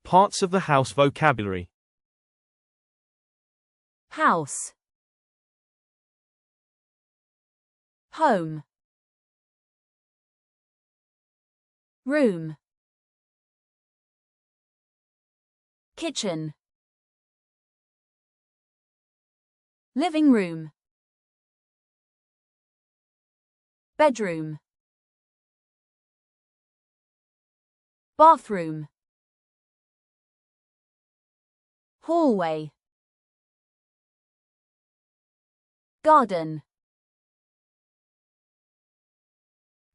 Parts of the house vocabulary. House. Home. Room. Kitchen. Living room. Bedroom. Bathroom. Hallway. Garden.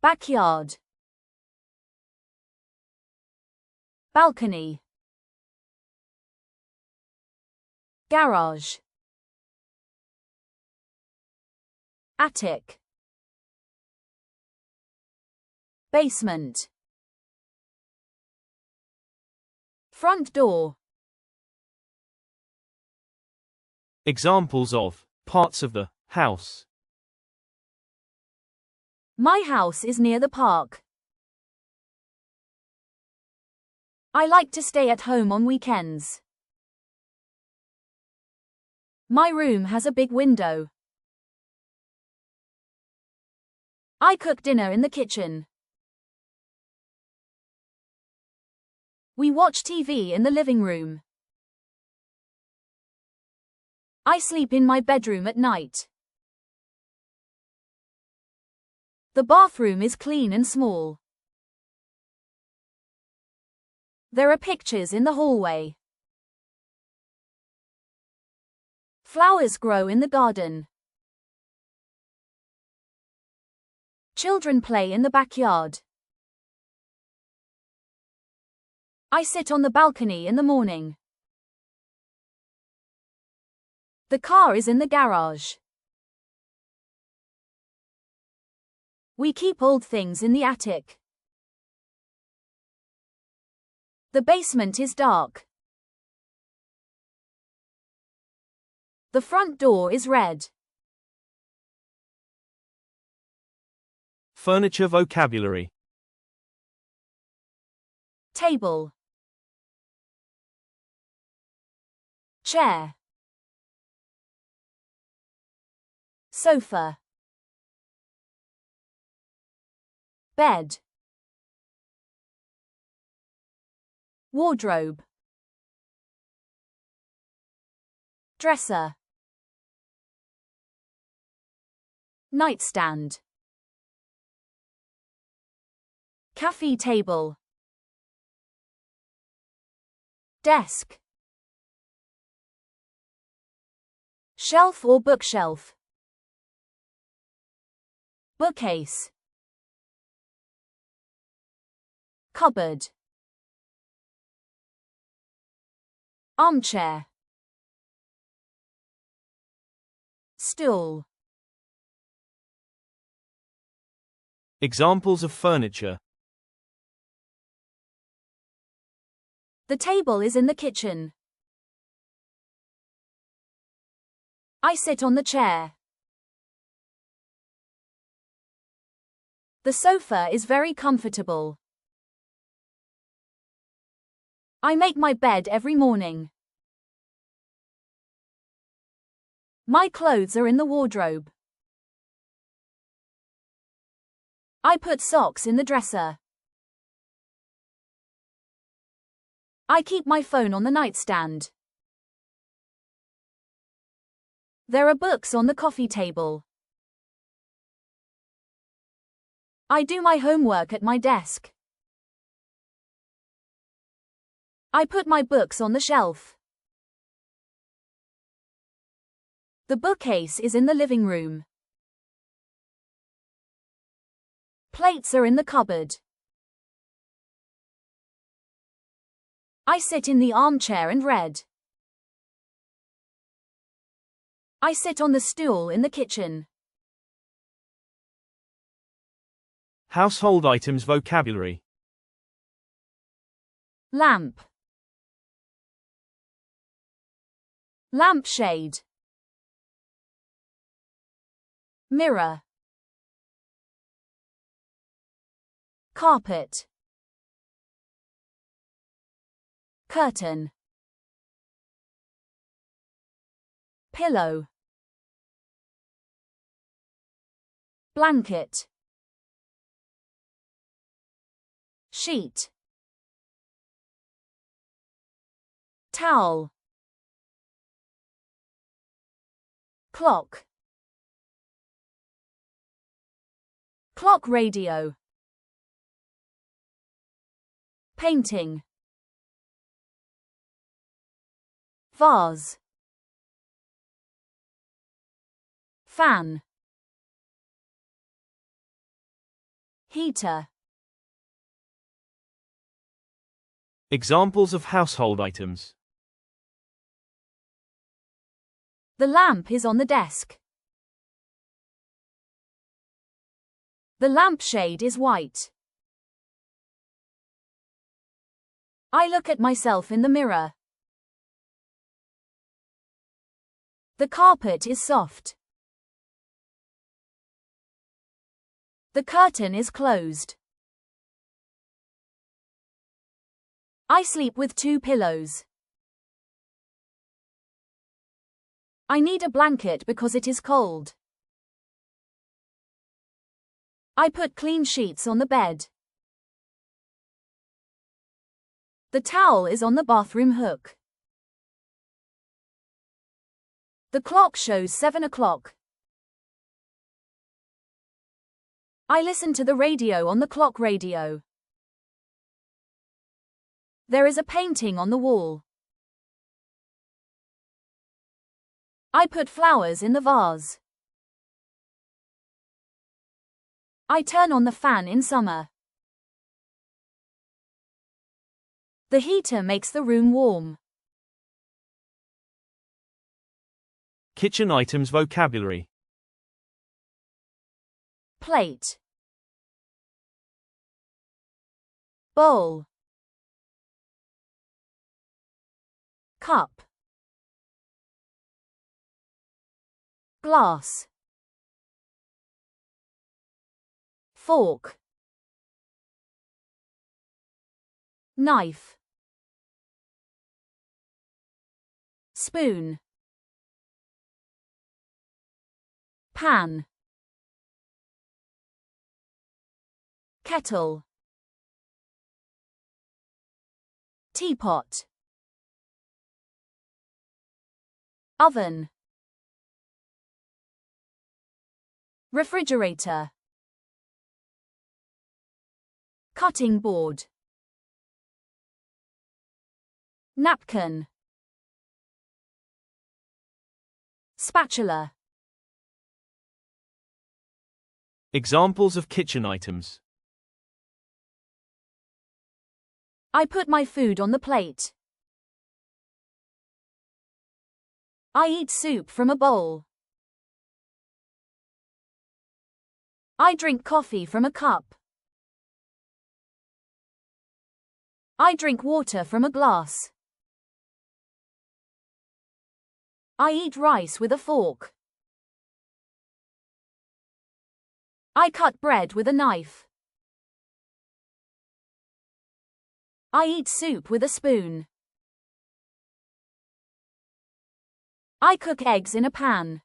Backyard. Balcony. Garage. Attic. Basement. Front door. Examples of parts of the house. My house is near the park. I like to stay at home on weekends. My room has a big window. I cook dinner in the kitchen. We watch TV in the living room. I sleep in my bedroom at night. The bathroom is clean and small. There are pictures in the hallway. Flowers grow in the garden. Children play in the backyard. I sit on the balcony in the morning. The car is in the garage. We keep old things in the attic. The basement is dark. The front door is red. Furniture vocabulary. Table. Chair. Sofa. Bed. Wardrobe. Dresser. Nightstand. Cafe table. Desk. Shelf or bookshelf. Bookcase. Cupboard. Armchair. Stool. Examples of furniture. The table is in the kitchen. I sit on the chair. The sofa is very comfortable. I make my bed every morning. My clothes are in the wardrobe. I put socks in the dresser. I keep my phone on the nightstand. There are books on the coffee table. I do my homework at my desk. I put my books on the shelf. The bookcase is in the living room. Plates are in the cupboard. I sit in the armchair and read. I sit on the stool in the kitchen. Household items vocabulary. Lamp. Lampshade. Mirror. Carpet. Curtain. Pillow. Blanket. Sheet. Towel. Clock. Clock radio. Painting. Vase. Fan. Heater. Examples of household items. The lamp is on the desk. The lampshade is white. I look at myself in the mirror. The carpet is soft. The curtain is closed. I sleep with 2 pillows. I need a blanket because it is cold. I put clean sheets on the bed. The towel is on the bathroom hook. The clock shows 7 o'clock. I listen to the radio on the clock radio. There is a painting on the wall. I put flowers in the vase. I turn on the fan in summer. The heater makes the room warm. Kitchen items vocabulary. Plate. Bowl. Cup. Glass. Fork. Knife. Spoon. Pan. Kettle. Teapot. Oven. Refrigerator. Cutting board. Napkin. Spatula. Examples of kitchen items. I put my food on the plate. I eat soup from a bowl. I drink coffee from a cup. I drink water from a glass. I eat rice with a fork. I cut bread with a knife. I eat soup with a spoon. I cook eggs in a pan.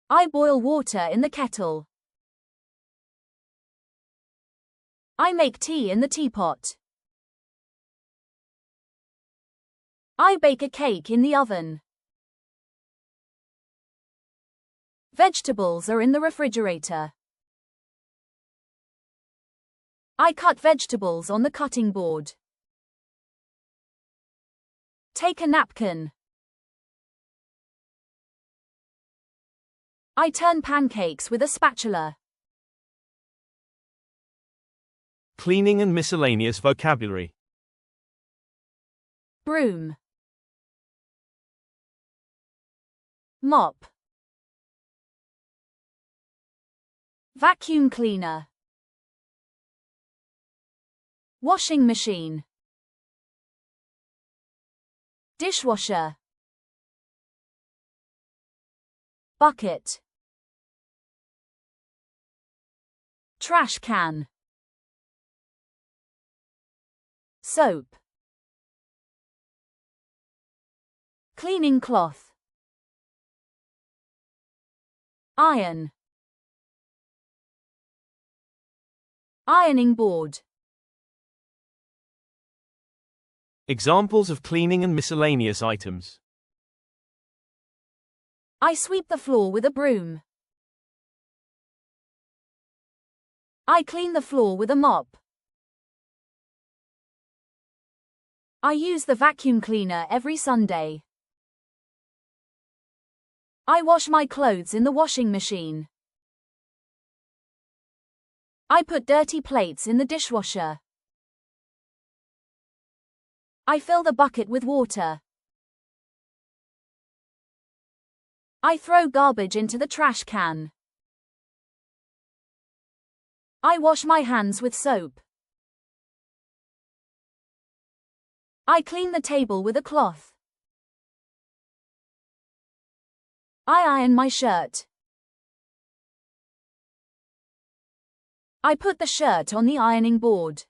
I boil water in the kettle. I make tea in the teapot. I bake a cake in the oven. Vegetables are in the refrigerator. I cut vegetables on the cutting board. Take a napkin. I turn pancakes with a spatula. Cleaning and miscellaneous vocabulary. Broom. Mop. Vacuum cleaner. Washing machine. Dishwasher. Bucket. Trash can. Soap. Cleaning cloth. Iron. Ironing board. Examples of cleaning and miscellaneous items. I sweep the floor with a broom. I clean the floor with a mop. I use the vacuum cleaner every Sunday. I wash my clothes in the washing machine. I put dirty plates in the dishwasher. I fill the bucket with water. I throw garbage into the trash can. I wash my hands with soap. I clean the table with a cloth. I iron my shirt. I put the shirt on the ironing board.